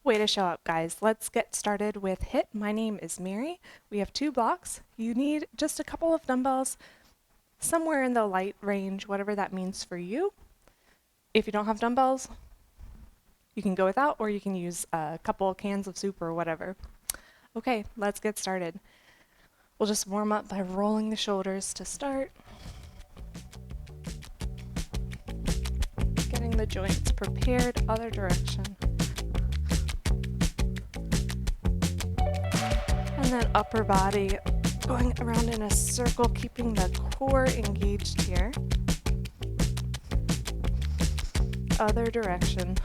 Way to show up, guys. Let's get started with HIIT. My name is Mary. We have 2 blocks. You need just a couple of dumbbells, somewhere in the light range, whatever that means for you. If you don't have dumbbells, you can go without, or you can use a couple cans of soup or whatever. Okay, let's get started. We'll just warm up by rolling the shoulders to start. Getting the joints prepared, other direction. And then upper body going around in a circle, keeping the core engaged here. Other direction.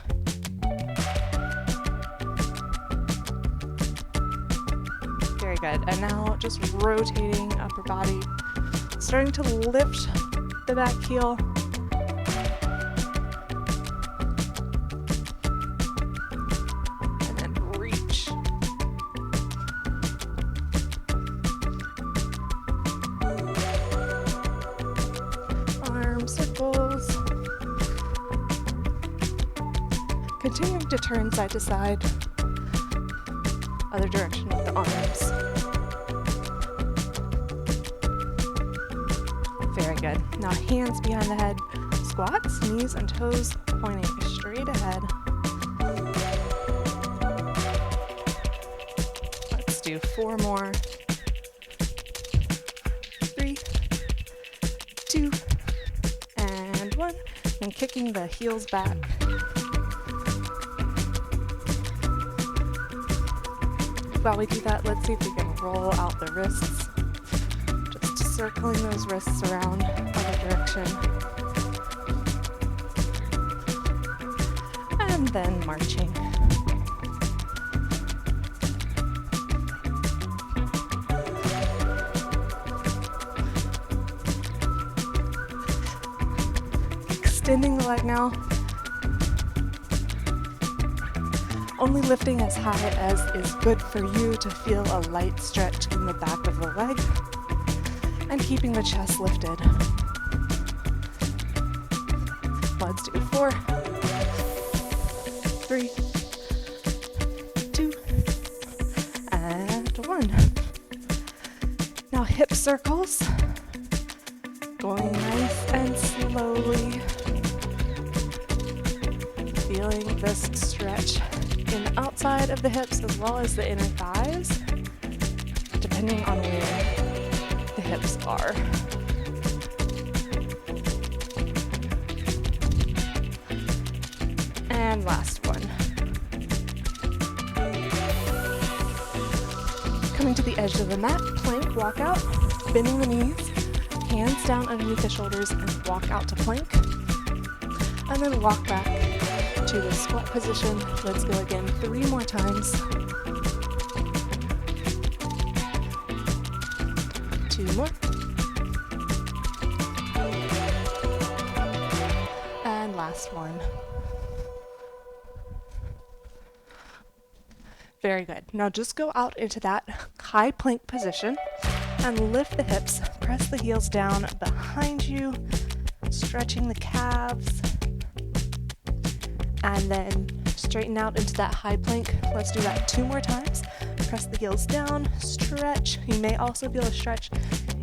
Very good. And now just rotating upper body, starting to lift the back heel. And then reach. Arm circles. Continuing to turn side to side. Other direction with the arms. Very good. Now hands behind the head. Squats, knees and toes pointing straight ahead. Let's do 4 more. 3, 2, and 1. And kicking the heels back. While we do that, let's see if we can roll out the wrists. Just circling those wrists around other direction. And then marching. Extending the leg now. Only lifting as high as is good for you to feel a light stretch in the back of the leg, and keeping the chest lifted. Let's do 4, 3, 2, and 1. Now hip circles, going nice and slowly, feeling this stretch in the outside of the hips as well as the inner thighs, depending on where the hips are. And last one. Coming to the edge of the mat, plank, walk out, bending the knees, hands down underneath the shoulders and walk out to plank. And then walk back to the squat position. Let's go again 3 more times. 2 more. And last one. Very good. Now just go out into that high plank position and lift the hips. Press the heels down behind you, stretching the calves. And then straighten out into that high plank. Let's do that 2 more times. Press the heels down, stretch. You may also feel a stretch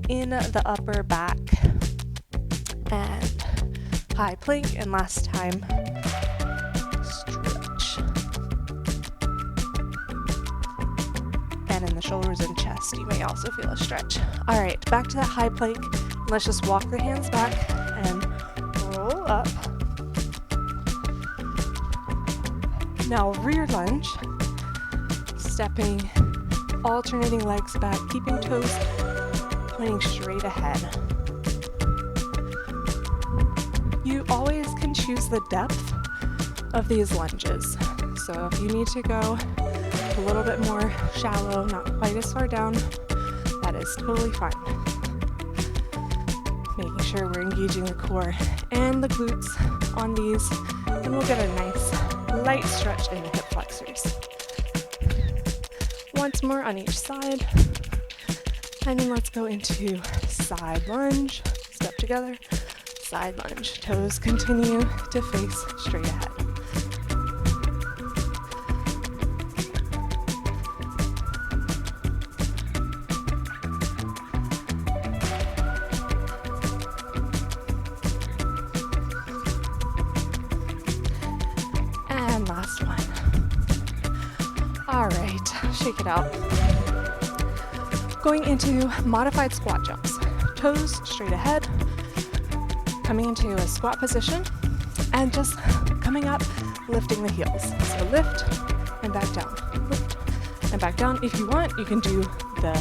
in the upper back. And high plank, and last time, stretch. And in the shoulders and chest, you may also feel a stretch. All right, back to that high plank. Let's just walk the hands back and roll up. Now rear lunge, stepping, alternating legs back, keeping toes pointing straight ahead. You always can choose the depth of these lunges. So if you need to go a little bit more shallow, not quite as far down, that is totally fine. Making sure we're engaging the core and the glutes on these, and we'll get a nice light stretch in the hip flexors. Once more on each side. And then let's go into side lunge. Step together, side lunge. Toes continue to face straight ahead. All right, shake it out. Going into modified squat jumps. Toes straight ahead, coming into a squat position, and just coming up, lifting the heels. So lift and back down, lift and back down. If you want, you can do the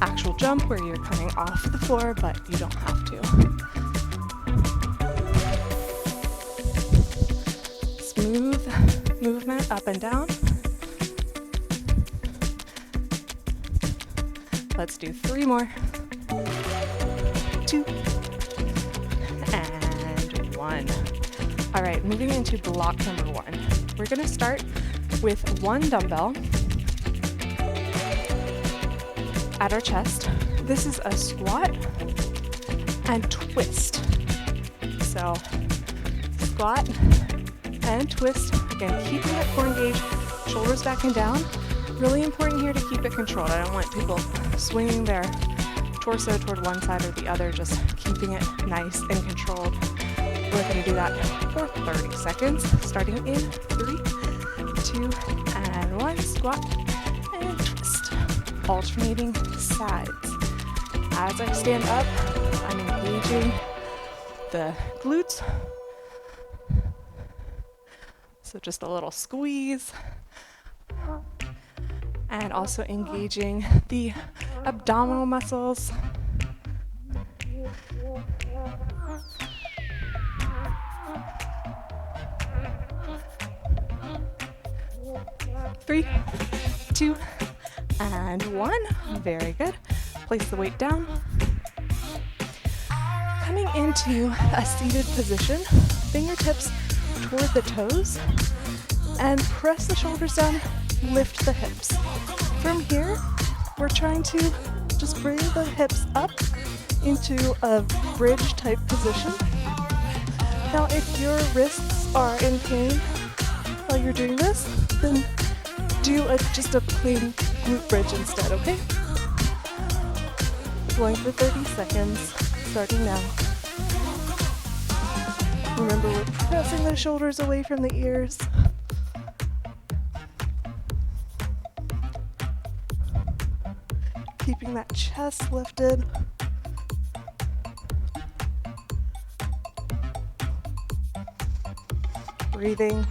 actual jump where you're coming off the floor, but you don't have to. Smooth movement up and down. Let's do 3 more. 2 and 1. All right, moving into block number 1. We're gonna start with 1 dumbbell at our chest. This is a squat and twist. So squat and twist. Again, keeping that core engaged, shoulders back and down. Really important here to keep it controlled. I don't want people swinging their torso toward one side or the other, just keeping it nice and controlled. We're going to do that for 30 seconds, starting in 3, 2, and 1. Squat and twist, alternating sides. As I stand up, I'm engaging the glutes. So just a little squeeze. And also engaging the abdominal muscles. Three, 2, and 1. Very good. Place the weight down. Coming into a seated position, fingertips toward the toes, and press the shoulders down, lift the hips. From here, we're trying to just bring the hips up into a bridge type position. Now, if your wrists are in pain while you're doing this, then do just a plain glute bridge instead, okay? Going for 30 seconds, starting now. Remember, we're pressing the shoulders away from the ears. Keeping that chest lifted. Breathing.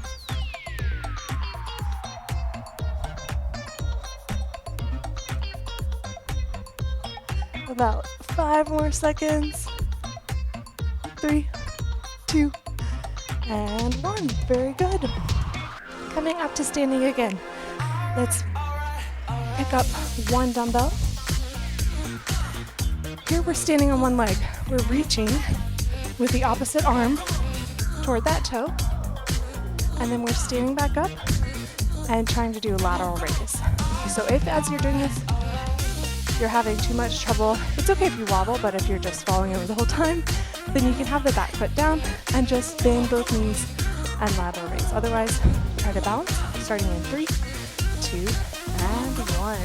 About 5 more seconds. 3, 2, and 1. Very good. Coming up to standing again. Let's pick up 1 dumbbell. Here we're standing on 1 leg. We're reaching with the opposite arm toward that toe. And then we're standing back up and trying to do a lateral raise. So if as you're doing this, you're having too much trouble, it's okay if you wobble, but if you're just falling over the whole time, then you can have the back foot down and just bend both knees and lateral raise. Otherwise, try to bounce, starting in 3, 2, and 1.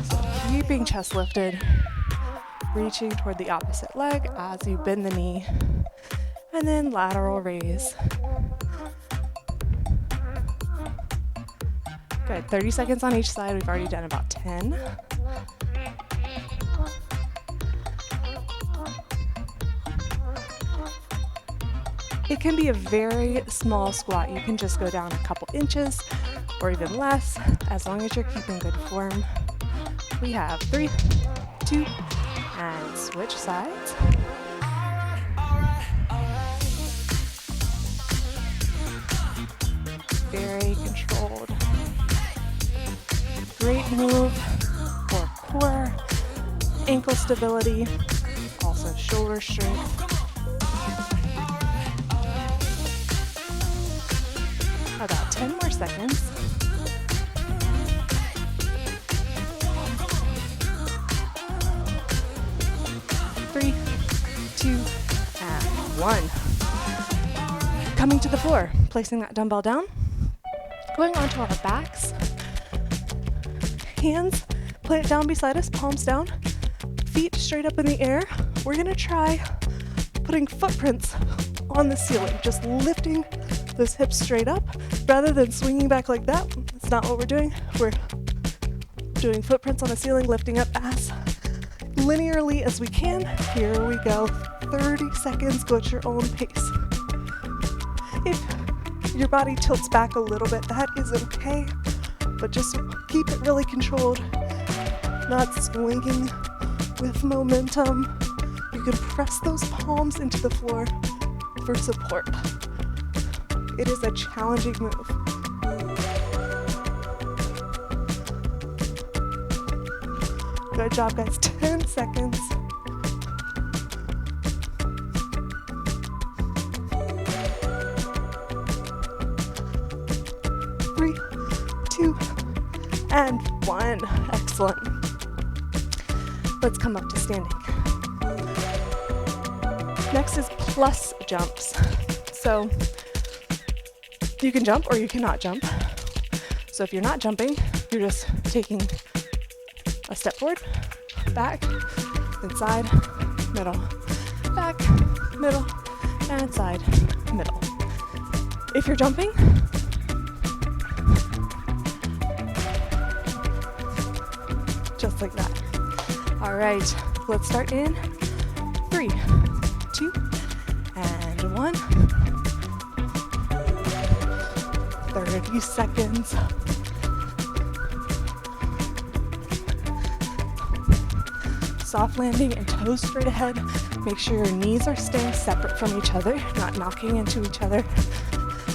So keeping chest lifted, reaching toward the opposite leg as you bend the knee, and then lateral raise. Good, 30 seconds on each side. We've already done about 10. It can be a very small squat. You can just go down a couple inches or even less, as long as you're keeping good form. We have 3, 2, and switch sides. Very controlled. Great move for core, ankle stability, also shoulder strength. About 10 more seconds. Three, 2, and 1. Coming to the floor, placing that dumbbell down, going onto our backs. Hands, plant it down beside us, palms down, feet straight up in the air. We're gonna try putting footprints on the ceiling, just lifting those hips straight up rather than swinging back like that. It's not what we're doing. We're doing footprints on the ceiling, lifting up as linearly as we can. Here we go. 30 seconds, go at your own pace. If your body tilts back a little bit, that is okay, but just keep it really controlled, not swinging with momentum. You can press those palms into the floor for support. It is a challenging move. Good job, guys. 10 seconds. Three, 2, and 1. Excellent. Let's come up to standing. Next is plus jumps. So you can jump or you cannot jump. So if you're not jumping, you're just taking a step forward, back, then side, middle, back, middle, and side, middle. If you're jumping, just like that. All right, let's start in 3, 2, and 1. 30 seconds. Soft landing and toes straight ahead. Make sure your knees are staying separate from each other, not knocking into each other.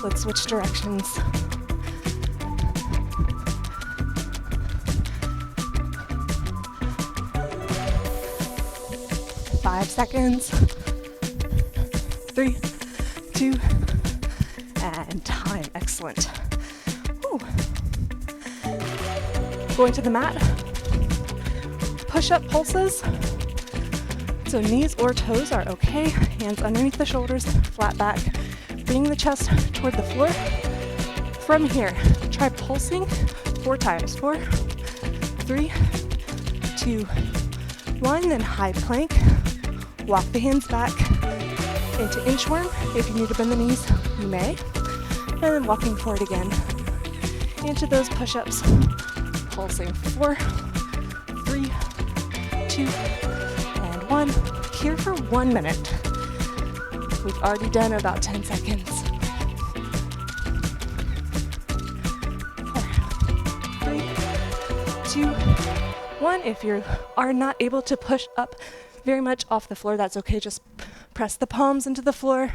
Let's switch directions. Five seconds. 3, 2, and time. Excellent. Whew. Going to the mat. Push-up pulses. So knees or toes are okay. Hands underneath the shoulders, flat back. Bring the chest toward the floor. From here, try pulsing 4 times. 4, 3, 2, 1. Then high plank. Walk the hands back into inchworm. If you need to bend the knees, you may. And then walking forward again into those push-ups. Pulsing 4, 3, 2, and 1. Here for 1 minute. We've already done about 10 seconds. 4, 3, 2, 1. If you are not able to push up very much off the floor, that's okay. Just press the palms into the floor.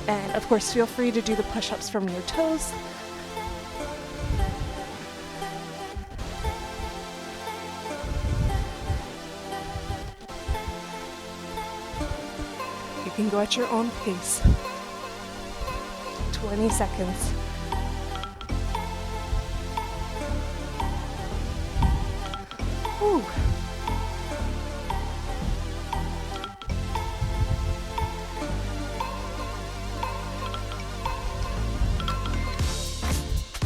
And of course, feel free to do the push-ups from your toes. You can go at your own pace. 20 seconds. Whew.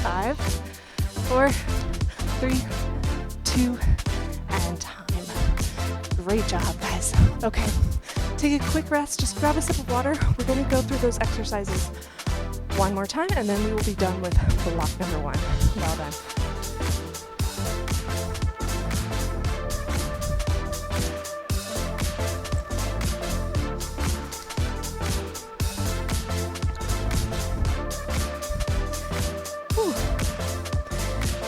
Five, 4, 3, 2, and time. Great job, guys. Okay, take a quick rest. Just grab a sip of water. We're going to go through those exercises one more time, and then we will be done with block number 1. Well done.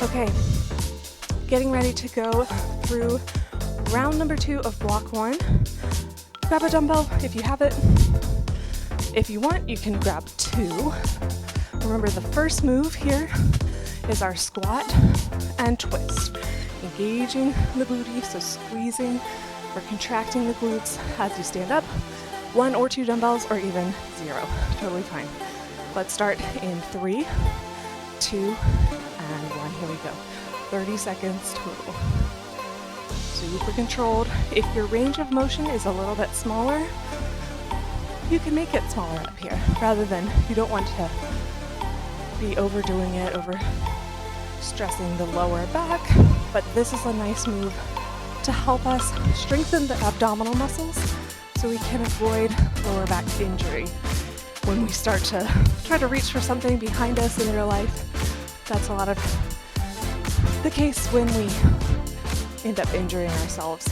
Okay, getting ready to go through round number 2 of block 1. Grab a dumbbell if you have it. If you want, you can grab 2. Remember, the first move here is our squat and twist. Engaging the booty, so squeezing or contracting the glutes as you stand up. 1 or 2 dumbbells, or even 0. Totally fine. Let's start in 3, 2, and 1. Here we go. 30 seconds total. Super controlled. If your range of motion is a little bit smaller, you can make it smaller up here, rather than, you don't want to be overdoing it, over stressing the lower back, but this is a nice move to help us strengthen the abdominal muscles so we can avoid lower back injury. when we start to try to reach for something behind us in real life. That's a lot of the case when we end up injuring ourselves.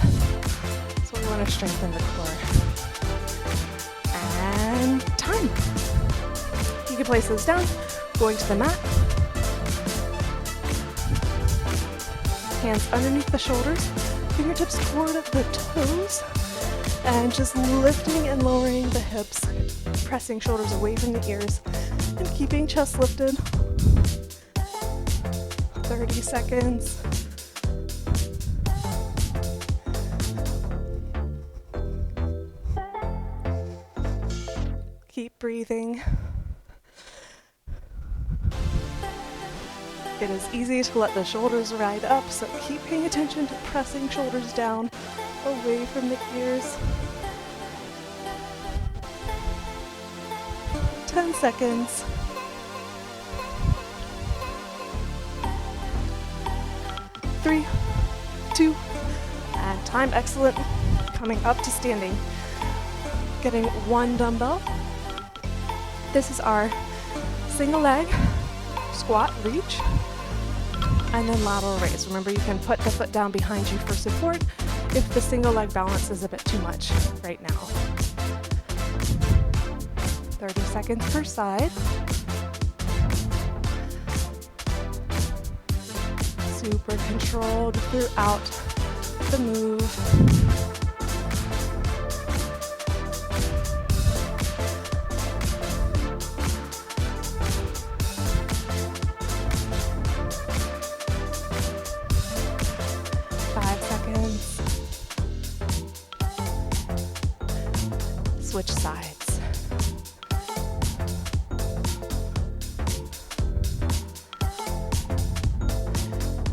So we want to strengthen the core. And time. You can place those down, going to the mat. Hands underneath the shoulders, fingertips toward the toes, and just lifting and lowering the hips, pressing shoulders away from the ears, and keeping chest lifted. 30 seconds. Keep breathing. It is easy to let the shoulders ride up, so keep paying attention to pressing shoulders down, away from the ears. 10 seconds. Three, two, and time. Excellent. Coming up to standing. Getting one dumbbell. This is our single leg squat reach, and then lateral raise. Remember, you can put the foot down behind you for support if the single leg balance is a bit too much right now. 30 seconds per side. Super controlled throughout the move. Switch sides.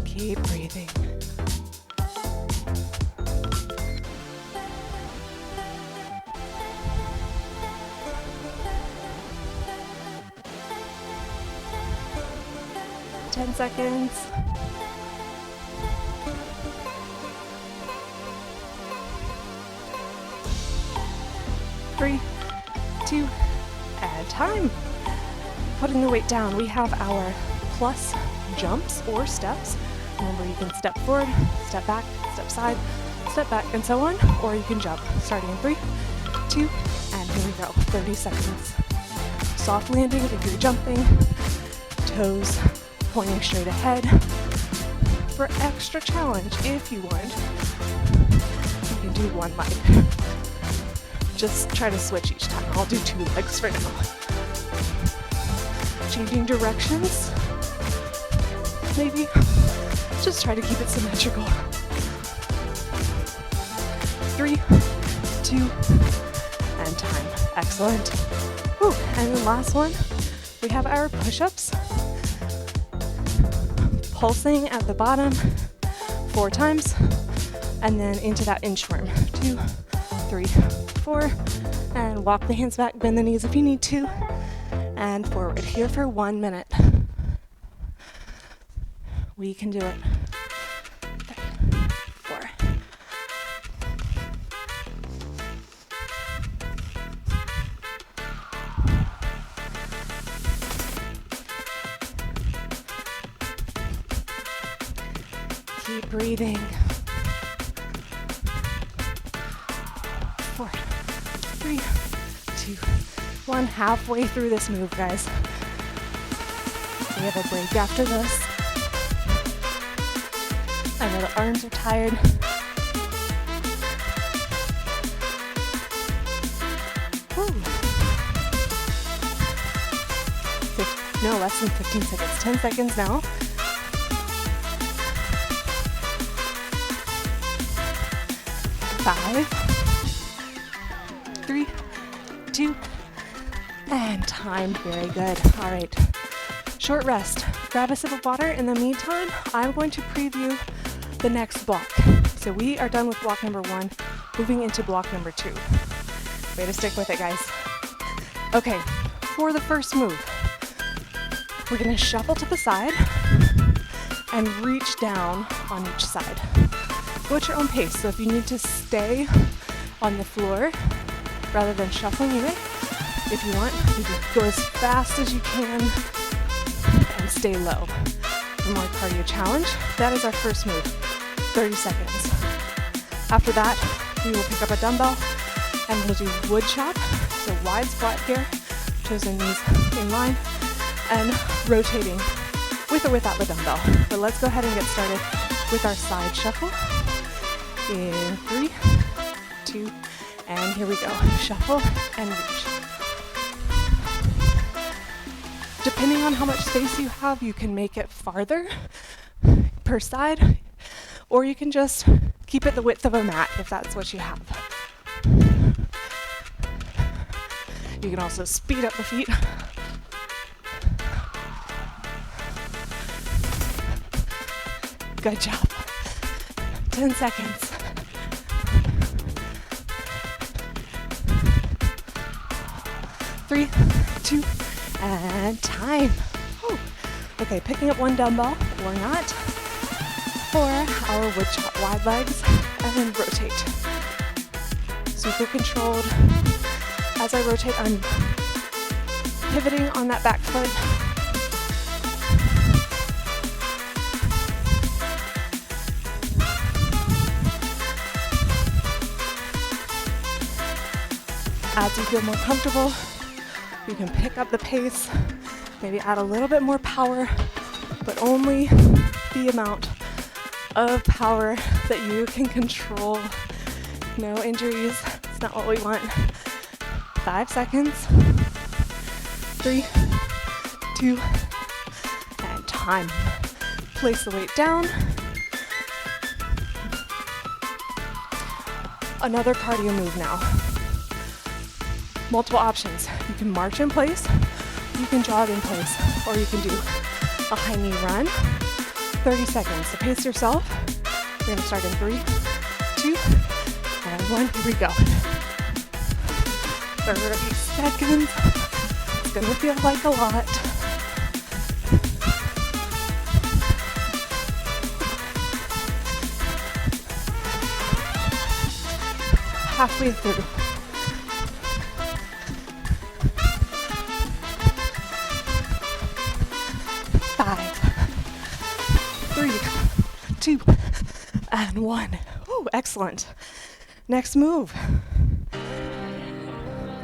Keep breathing. Ten seconds. 3, 2, and time. Putting the weight down, we have our plus jumps or steps. Remember, you can step forward, step back, step side, step back, and so on, or you can jump. Starting in 3, 2, and here we go. 30 seconds. Soft landing if you're jumping, toes pointing straight ahead. For extra challenge, if you want, you can do one leg. Just try to switch each time. I'll do 2 legs for now. Changing directions. Maybe. Just try to keep it symmetrical. 3, 2, and time. Excellent. Whew. And then last one, we have our push-ups. Pulsing at the bottom 4 times, and then into that inchworm. 2, 3, 4, and walk the hands back, bend the knees if you need to, and forward. Here for 1 minute. We can do it. 3, 4. Keep breathing. 4, 3, 2, 1. Halfway through this move, guys. We have a break after this. I know the arms are tired. Woo. No, less than 15 seconds. 10 seconds now. 5, 3, 2, and time. Very good. All right. Short rest. Grab a sip of water. In the meantime, I'm going to preview the next block. So we are done with block number 1, moving into block number 2. Way to stick with it, guys. Okay, for the first move, we're gonna shuffle to the side and reach down on each side. Go at your own pace. So if you need to stay on the floor rather than shuffling, you may. If you want, you can go as fast as you can and stay low. For more cardio challenge, that is our first move, 30 seconds. After that, we will pick up a dumbbell and we'll do wood chop, so wide squat here, toes and knees in line, and rotating with or without the dumbbell. But let's go ahead and get started with our side shuffle. In 3, 2, and here we go. Shuffle and reach. Depending on how much space you have, you can make it farther per side, or you can just keep it the width of a mat if that's what you have. You can also speed up the feet. Good job. 10 seconds. Three, 2, and time. Whew. Okay, picking up one dumbbell or not for our wood chop, wide legs, and then rotate. Super controlled. As I rotate, I'm pivoting on that back foot. As you feel more comfortable, you can pick up the pace, maybe add a little bit more power, but only the amount of power that you can control. No injuries, it's not what we want. 5 seconds. 3, 2, and time. Place the weight down. Another cardio move now. Multiple options. You can march in place, you can jog in place, or you can do a high knee run. 30 seconds. So pace yourself. We're going to start in 3, 2, and 1. Here we go. 30 seconds. It's going to feel like a lot. Halfway through. 5, 3, 2, and 1. Ooh, excellent. Next move.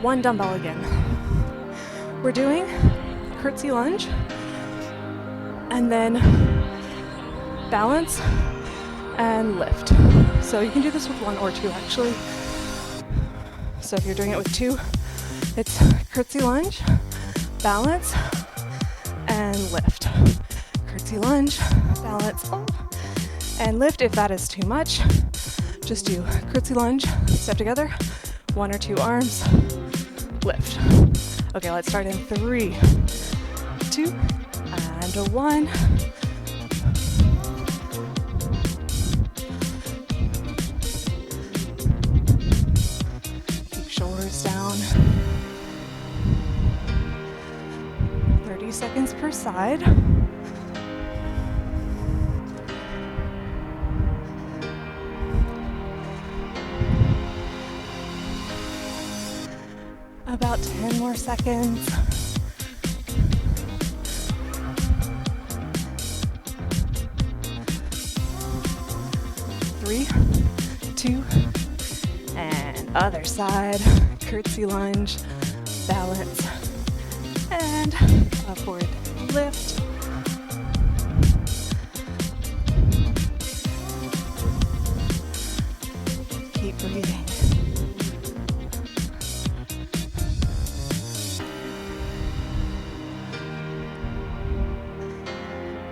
One dumbbell again. We're doing curtsy lunge, and then balance and lift. So you can do this with 1 or 2 actually. So if you're doing it with 2, it's curtsy lunge, balance, and lift. Curtsy lunge, balance, and lift. If that is too much, just do curtsy lunge, step together, 1 or 2 arms, lift. Okay, let's start in 3, 2, and 1. Keep shoulders down. 30 seconds per side. About 10 more seconds. Three, 2, and other side. Curtsy lunge, balance, and upward lift. Keep breathing.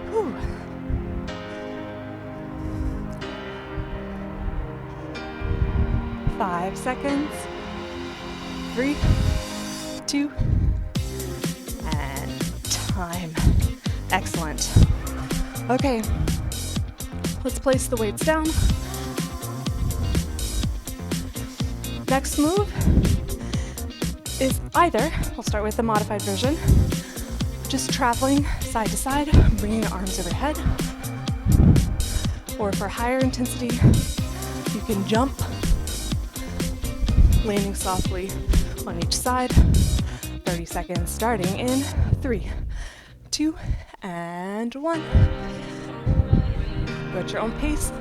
Whew. 5 seconds. 3, 2, and time. Excellent. Okay, let's place the weights down. Next move is either, we'll start with the modified version, just traveling side to side, bringing the arms overhead, or for higher intensity, you can jump, landing softly on each side, 30 seconds starting in 3, 2, and 1. Go at your own pace.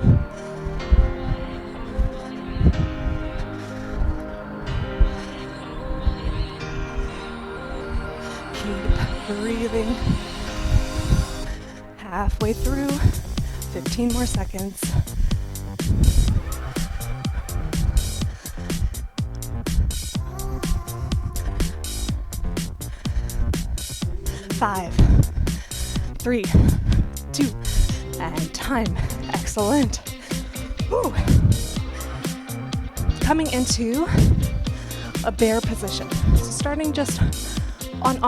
Keep breathing. Halfway through, 15 more seconds. 5, 3, 2, and time. Excellent. Woo. Coming into a bear position. So starting just on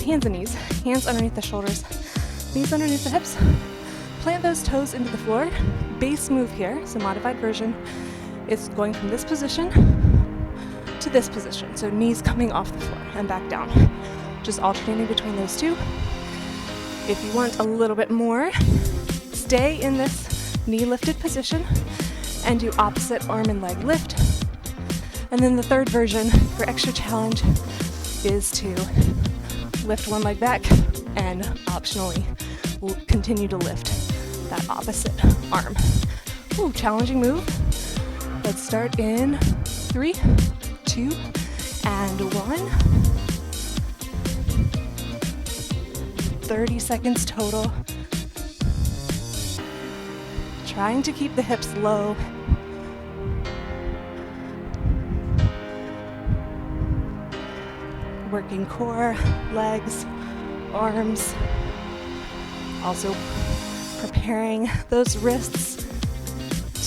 hands and knees, hands underneath the shoulders, knees underneath the hips. Plant those toes into the floor. Base move here, so modified version, is going from this position to this position. So knees coming off the floor and back down. Just alternating between those two. If you want a little bit more, stay in this knee lifted position and do opposite arm and leg lift. And then the third version for extra challenge is to lift one leg back and optionally continue to lift that opposite arm. Ooh, challenging move. Let's start in 3, 2, and 1. 30 seconds total. Trying to keep the hips low. Working core, legs, arms. Also preparing those wrists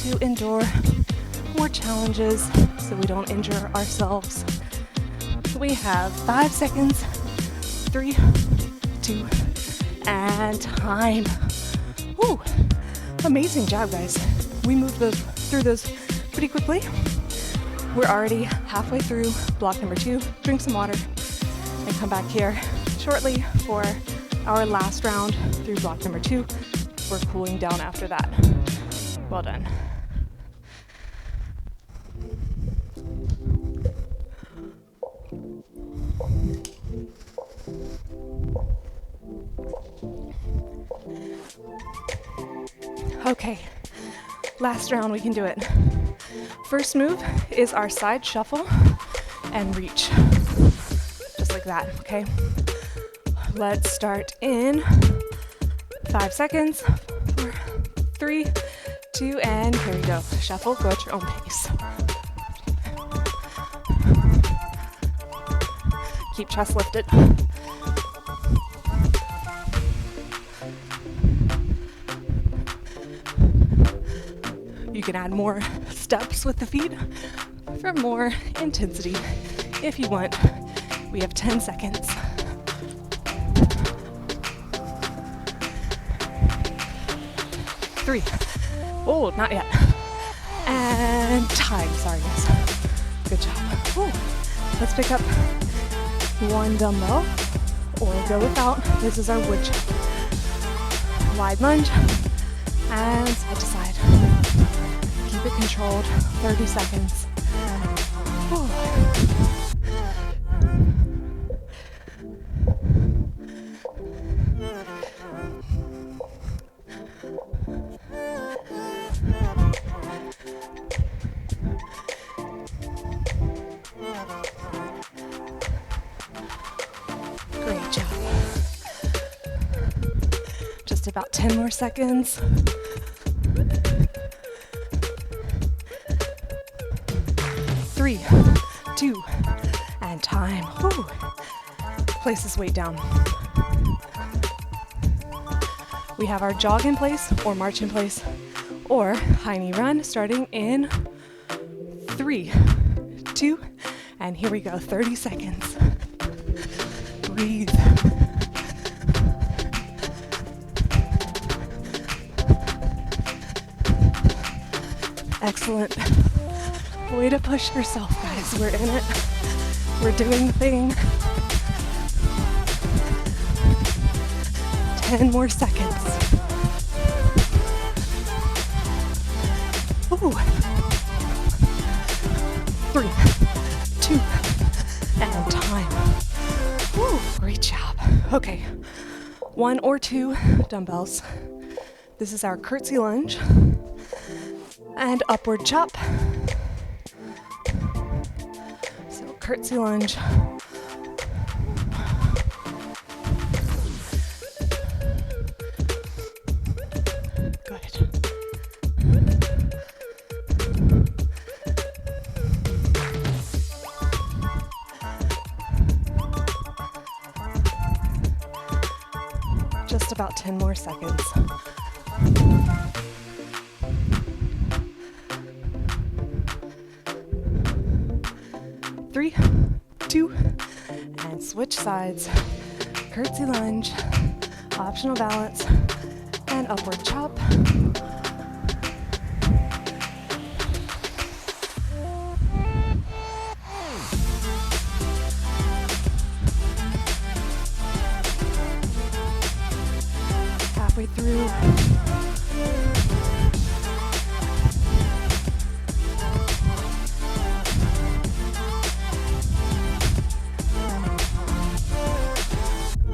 to endure more challenges so we don't injure ourselves. We have 5 seconds, 3, 2, and time. Woo! Amazing job, guys. We moved through those pretty quickly. We're already halfway through block number 2. Drink some water and come back here shortly for our last round through block number 2. We're cooling down after that. Well done. Okay, last round, we can do it. First move is our side shuffle and reach. Just like that, okay? Let's start in 5 seconds. 4, 3, 2, and here we go. Shuffle, go at your own pace. Keep chest lifted. You can add more steps with the feet for more intensity if you want. We have 10 seconds. 3. Oh, not yet. And time. Sorry, guys. Good job. Ooh. Let's pick up one dumbbell or go without. This is our wood chip. Wide lunge and side to side. Keep it controlled. 30 seconds. Ooh. Great job. Just about 10 more seconds. 3, 2, and time. Whew. Place this weight down. We have our jog in place or march in place or high knee run starting in 3, 2, and here we go. 30 seconds. Breathe. Excellent. Way to push yourself, guys. We're in it. We're doing the thing. 10 more seconds. Ooh. 3, 2, And time. Woo, great job. Okay, 1 or 2 dumbbells. This is our curtsy lunge and upward chop. So curtsy lunge. Good. Just about 10 more seconds. Three, 2, and switch sides. Curtsy lunge, optional balance, and upward chop. Halfway through.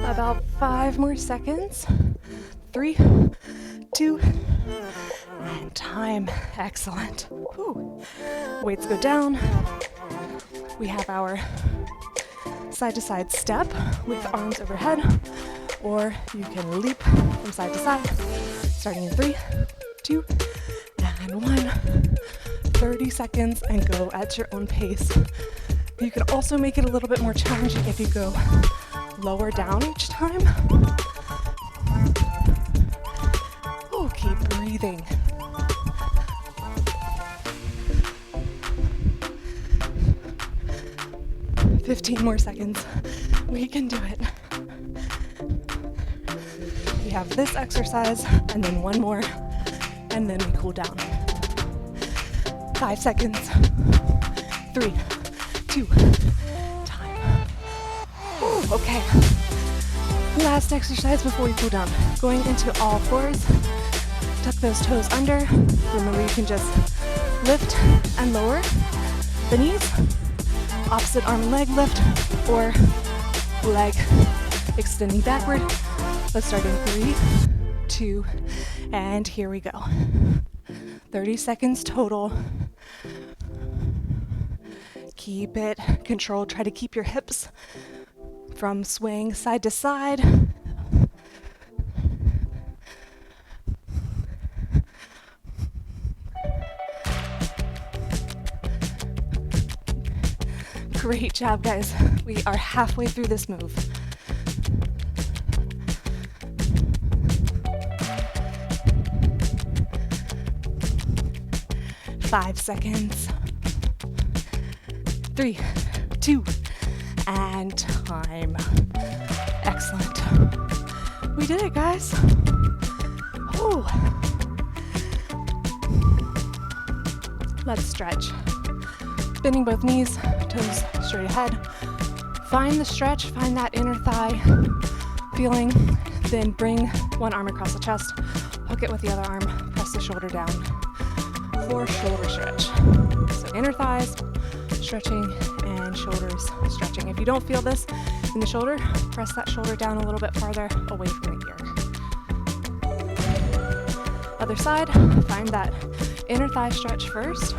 About 5 more seconds. 3, 2, and time. Excellent. Whew. Weights go down. We have our side to side step with arms overhead, or you can leap from side to side, starting in 3, 2, and 1. 30 seconds and go at your own pace. You can also make it a little bit more challenging if you go lower down each time. Oh, keep breathing. "15 more seconds. We can do it." We have this exercise and then one more, and then we cool down. 5 seconds. 3, 2, time. Ooh, okay. Last exercise before we cool down. Going into all fours. Tuck those toes under. Remember, you can just lift and lower the knees. Opposite arm and leg lift, or leg extending backward. Let's start in 3, 2, and here we go. 30 seconds total. Keep it controlled. Try to keep your hips from swaying side to side. Great job, guys. We are halfway through this move. Five seconds. 3, 2, and time. Excellent. We did it, guys. Whew. Let's stretch. Bending both knees, toes straight ahead. Find the stretch, find that inner thigh feeling. Then bring one arm across the chest, hook it with the other arm, press the shoulder down for shoulder stretch. So inner thighs stretching and shoulders stretching. If you don't feel this in the shoulder, press that shoulder down a little bit farther away from the ear. Other side, find that inner thigh stretch first,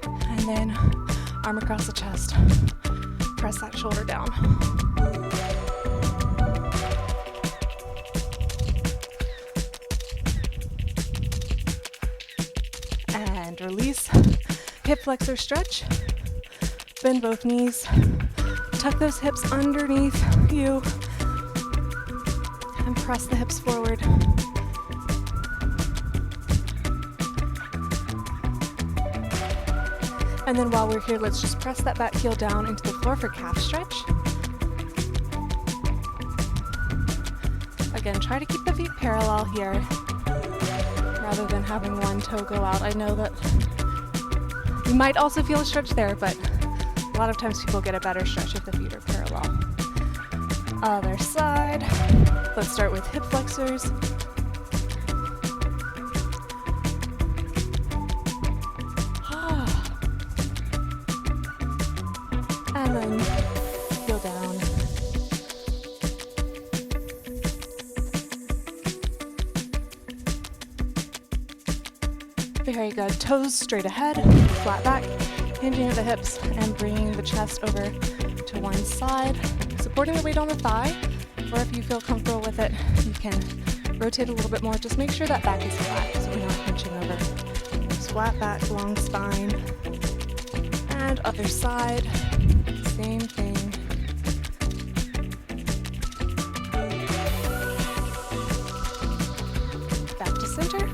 and then arm across the chest. Press that shoulder down. And release. Hip flexor stretch. Bend both knees. Tuck those hips underneath you. And press the hips forward. And then while we're here, let's just press that back heel down into the floor for calf stretch. Again, try to keep the feet parallel here rather than having one toe go out. I know that you might also feel a stretch there, but a lot of times people get a better stretch if the feet are parallel. Other side. Let's start with hip flexors. And Very good. Toes straight ahead, flat back, hinging at the hips and bringing the chest over to one side, supporting the weight on the thigh, or if you feel comfortable with it, you can rotate a little bit more. Just make sure that back is flat so we're not hunching over. Flat back, long spine, and other side, same thing. Back to center.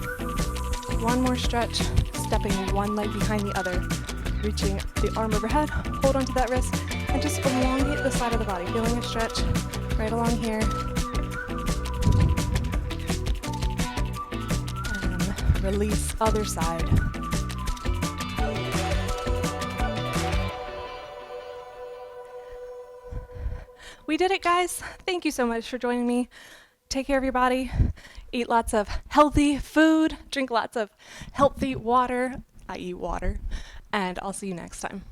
One more stretch, stepping one leg behind the other, reaching the arm overhead, hold onto that wrist, and just elongate the side of the body, feeling a stretch right along here. And release, other side. We did it, guys. Thank you so much for joining me. Take care of your body. Eat lots of healthy food. Drink lots of healthy water, i.e. water. And I'll see you next time.